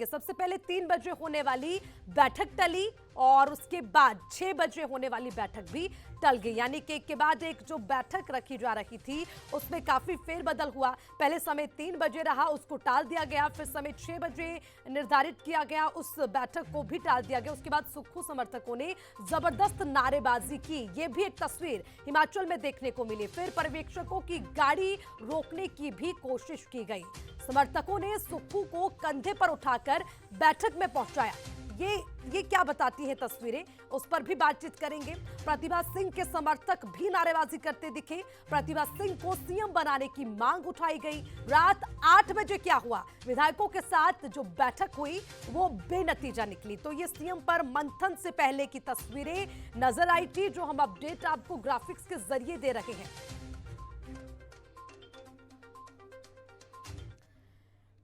जाएंगे। सबसे पहले 3 बजे होने वाली बैठक टली और उसके बाद 6 बजे होने वाली बैठक भी टल गई, यानी कि एक के बाद एक जो बैठक रखी जा रही थी उसमें काफी फेरबदल हुआ। पहले समय 3 बजे रहा, उसको टाल दिया गया, फिर समय 6 बजे निर्धारित किया गया, उस बैठक को भी टाल दिया गया। उसके बाद सुक्खू समर्थकों ने जबरदस्त नारेबाजी की, ये भी एक तस्वीर हिमाचल में देखने को मिली। फिर पर्यवेक्षकों की गाड़ी रोकने की भी कोशिश की गई। समर्थकों ने सुक्खू को कंधे पर उठाकर बैठक में पहुंचाया। ये क्या बताती हैं तस्वीरें, उस पर भी बातचीत करेंगे। प्रतिभा सिंह के समर्थक भी नारेबाजी करते दिखे। प्रतिभा सिंह को सीएम बनाने की मांग उठाई गई। रात 8 बजे क्या हुआ, विधायकों के साथ जो बैठक हुई वो बेनतीजा निकली। तो ये सीएम पर मंथन से पहले की तस्वीरें नजर आई थी, जो हम अपडेट आपको ग्राफिक्स के जरिए दे रहे हैं।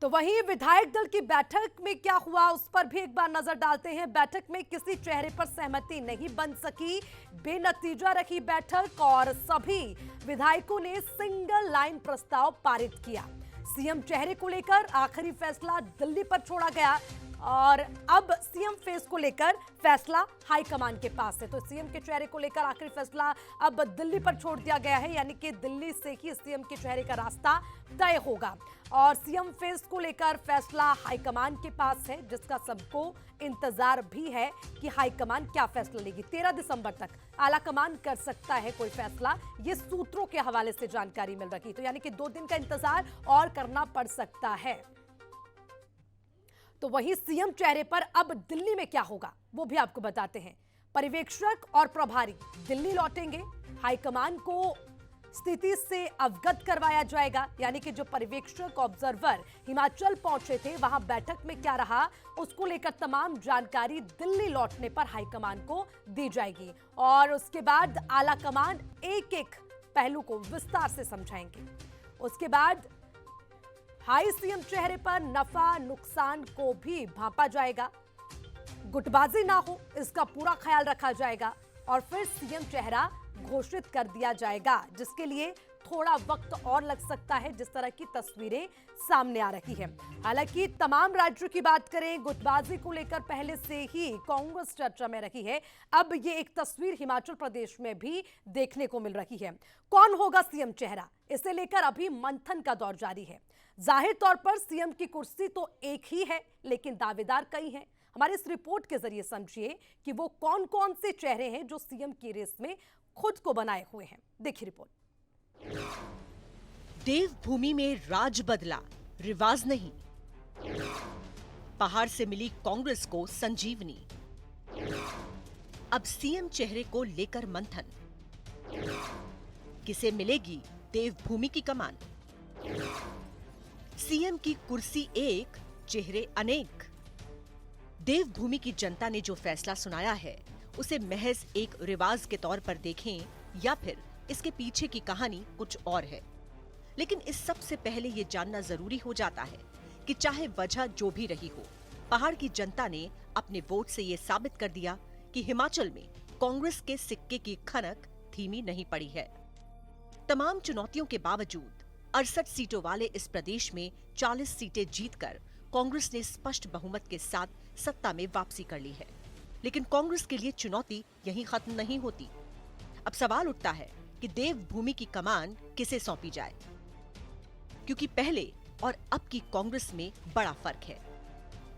तो वहीं विधायक दल की बैठक में क्या हुआ उस पर भी एक बार नजर डालते हैं। बैठक में किसी चेहरे पर सहमति नहीं बन सकी, बेनतीजा रही बैठक और सभी विधायकों ने सिंगल लाइन प्रस्ताव पारित किया। सीएम चेहरे को लेकर आखिरी फैसला दिल्ली पर छोड़ा गया और अब सीएम फेस को लेकर फैसला हाईकमान के पास है। तो सीएम के चेहरे को लेकर आखिरी फैसला अब दिल्ली पर छोड़ दिया गया है, यानी कि दिल्ली से ही सीएम के चेहरे का रास्ता तय होगा और सीएम फेस को लेकर फैसला हाईकमान के पास है, जिसका सबको इंतजार भी है कि हाईकमान क्या फैसला लेगी। 13 दिसंबर तक आलाकमान कर सकता है कोई फैसला, ये सूत्रों के हवाले से जानकारी मिल रही। तो यानी कि 2 दिन का इंतजार और करना पड़ सकता है। तो वही सीएम चेहरे पर अब दिल्ली में क्या होगा वो भी आपको बताते हैं। पर्यवेक्षक और प्रभारी दिल्ली लौटेंगे, हाईकमान को स्थिति से अवगत करवाया जाएगा, यानी कि जो पर्यवेक्षक ऑब्जर्वर हिमाचल पहुंचे थे वहां बैठक में क्या रहा उसको लेकर तमाम जानकारी दिल्ली लौटने पर हाईकमान को दी जाएगी और उसके बाद आलाकमान एक एक पहलू को विस्तार से समझाएंगे। उसके बाद हाई सीएम चेहरे पर नफा नुकसान को भी भांपा जाएगा, गुटबाजी ना हो इसका पूरा ख्याल रखा जाएगा और फिर सीएम चेहरा घोषित कर दिया जाएगा, जिसके लिए थोड़ा वक्त और लग सकता है, जिस तरह की तस्वीरें सामने आ रही हैं। हालांकि तमाम राज्यों की बात करें, गुटबाजी को लेकर पहले से ही कांग्रेस चर्चा में रही है। अब ये एक तस्वीर हिमाचल प्रदेश में भी देखने को मिल रही है। कौन होगा सीएम चेहरा, इसे लेकर अभी मंथन का दौर जारी है। जाहिर तौर पर सीएम की कुर्सी तो एक ही है, लेकिन दावेदार कई हैं। हमारी इस रिपोर्ट के जरिए समझिए कि वो कौन कौन से चेहरे हैं जो सीएम की रेस में खुद को बनाए हुए हैं। देखिए रिपोर्ट। देवभूमि में राज बदला, रिवाज नहीं। पहाड़ से मिली कांग्रेस को संजीवनी। अब सीएम चेहरे को लेकर मंथन। किसे मिलेगी देवभूमि की कमान? सीएम की कुर्सी एक, चेहरे अनेक। देवभूमि की जनता ने जो फैसला सुनाया है उसे महज एक रिवाज के तौर पर देखें या फिर इसके पीछे की कहानी कुछ और है। लेकिन इस सब से पहले ये जानना जरूरी हो जाता है कि चाहे वजह जो भी रही हो, पहाड़ की जनता ने अपने वोट से ये साबित कर दिया कि हिमाचल में कांग्रेस के सिक्के की खनक धीमी नहीं पड़ी है। तमाम चुनौतियों के बावजूद 68 सीटों वाले इस प्रदेश में 40 सीटें जीतकर कांग्रेस ने स्पष्ट बहुमत के साथ सत्ता में वापसी कर ली है। लेकिन कांग्रेस के लिए चुनौती यहीं खत्म नहीं होती। अब सवाल उठता है कि देवभूमि की कमान किसे सौंपी जाए, क्योंकि पहले और अब की कांग्रेस में बड़ा फर्क है।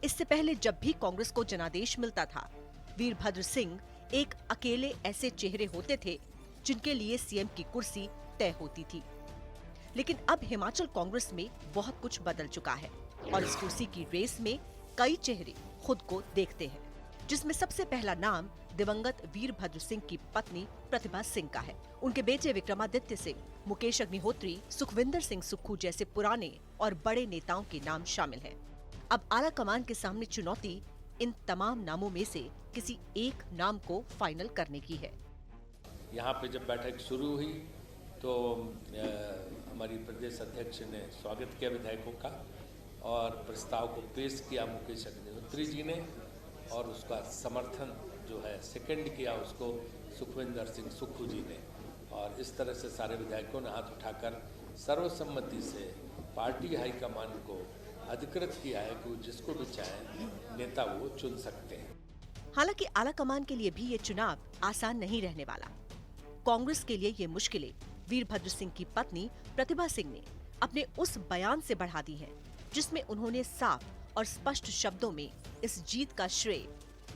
इससे पहले जब भी कांग्रेस को जनादेश मिलता था, वीरभद्र सिंह एक अकेले ऐसे चेहरे होते थे जिनके लिए सीएम की कुर्सी तय होती थी। लेकिन अब हिमाचल कांग्रेस में बहुत कुछ बदल चुका है और इस कुर्सी की रेस में कई चेहरे खुद को देखते हैं, जिसमें सबसे पहला नाम दिवंगत वीरभद्र सिंह की पत्नी प्रतिभा सिंह का है। उनके बेटे विक्रमादित्य सिंह, मुकेश अग्निहोत्री, सुखविंदर सिंह सुक्खू जैसे पुराने और बड़े नेताओं के नाम शामिल हैं। अब आला कमान के सामने चुनौती इन तमाम नामों में से किसी एक नाम को फाइनल करने की है। यहाँ पे जब बैठक शुरू हुई तो हमारी प्रदेश अध्यक्ष ने स्वागत किया विधायकों का और प्रस्ताव को पेश किया मुकेश अग्निहोत्री जी ने, और उसका समर्थन जो है सेकंड किया उसको सुखविंदर सिंह सुक्खू जी ने। और इस तरह से सारे विधायकों ने हाथ उठाकर सर्वसम्मति से पार्टी हाईकमान को अधिकृत किया है कि वो जिसको भी चाहे नेता वो चुन सकते हैं। हालांकि आलाकमान के लिए भी ये चुनाव आसान नहीं रहने वाला। कांग्रेस के लिए ये मुश्किलें वीरभद्र सिंह की पत्नी प्रतिभा सिंह ने अपने उस बयान से बढ़ा दी हैं, जिसमें उन्होंने साफ और स्पष्ट शब्दों में इस जीत का श्रेय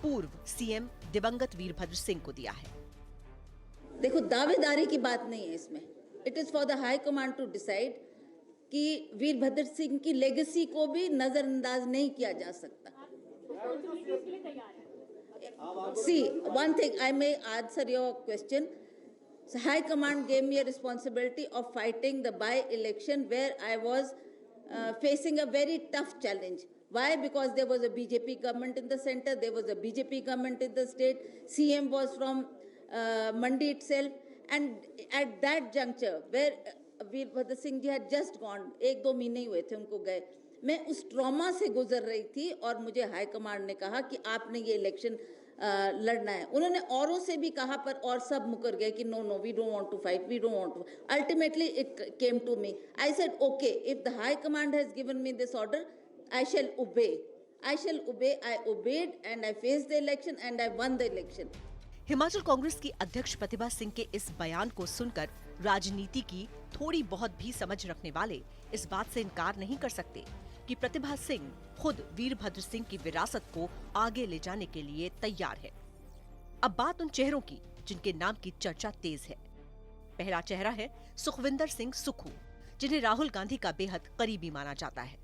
पूर्व सीएम दिवंगत वीरभद्र सिंह को दिया है। देखो, दावेदारी की बात नहीं है इसमें। It is for the high command to decide कि वीरभद्र सिंह की लेगेसी को भी नजरअंदाज नहीं किया जा सकता। See, one thing, I may answer your question. So High Command gave me a responsibility of fighting the by-election where I was facing a very tough challenge. Why? Because there was a BJP government in the center, there was a BJP government in the state, CM was from Mandi itself, and at that juncture where Virbhadra Singh ji had just gone, 1-2 महीने ही हुए थे उनको गए, मैं उस trauma से गुजर रही थी और मुझे हाई कमांड ने कहा कि आपने ये इलेक्शन लड़ना है। उन्होंने औरों से भी कहा पर और सब मुकर गए कि no we don't want to fight, we don't want to. Ultimately it came to me, I said okay, if the high command has given me this order I shall obey, I shall obey. I obeyed and I faced the election and I won the election. Himachal Congress की अध्यक्ष प्रतिभा सिंह के इस बयान को सुनकर राजनीति की थोड़ी बहुत भी समझ रखने वाले इस बात से इनकार नहीं कर सकते कि प्रतिभा सिंह खुद वीरभद्र सिंह की विरासत को आगे ले जाने के लिए तैयार है। अब बात उन चेहरों की जिनके नाम की चर्चा तेज है। पहला चेहरा है सुखविंदर सिंह सुक्खू, जिन्हें राहुल गांधी का बेहद करीबी माना जाता है।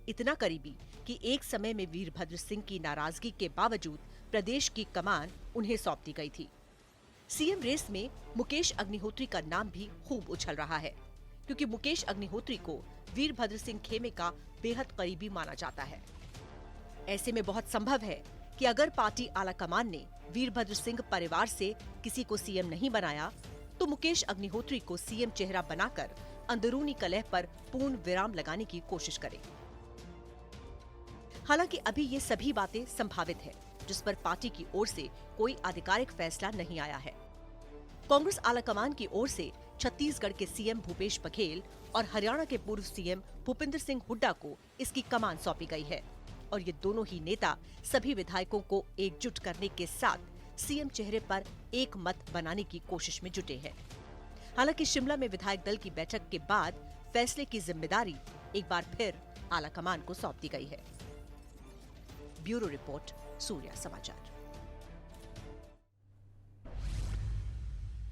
इतना करीबी कि एक समय में वीरभद्र सिंह की नाराजगी के बावजूद प्रदेश की कमान उन्हें सौंप दी गई थी। सीएम रेस में मुकेश अग्निहोत्री का नाम भी खूब उछल रहा है, क्योंकि मुकेश अग्निहोत्री को वीरभद्र सिंह खेमे का बेहद करीबी माना जाता है। ऐसे में बहुत संभव है कि अगर पार्टी आलाकमान ने वीरभद्र सिंह परिवार से किसी को सीएम नहीं बनाया, तो मुकेश अग्निहोत्री को सीएम चेहरा बनाकर अंदरूनी कलह पर पूर्ण विराम लगाने की कोशिश करे। हालांकि अभी ये सभी बातें संभावित है, जिस पर पार्टी की ओर से कोई आधिकारिक फैसला नहीं आया है। कांग्रेस आलाकमान की ओर से छत्तीसगढ़ के सीएम भूपेश बघेल और हरियाणा के पूर्व सीएम भूपिंदर सिंह हुड्डा को इसकी कमान सौंपी गई है और ये दोनों ही नेता सभी विधायकों को एकजुट करने के साथ सीएम चेहरे पर एक मत बनाने की कोशिश में जुटे हैं। हालांकि शिमला में विधायक दल की बैठक के बाद फैसले की जिम्मेदारी एक बार फिर आलाकमान को सौंप दी गई है। ब्यूरो रिपोर्ट, सूर्या समाचार।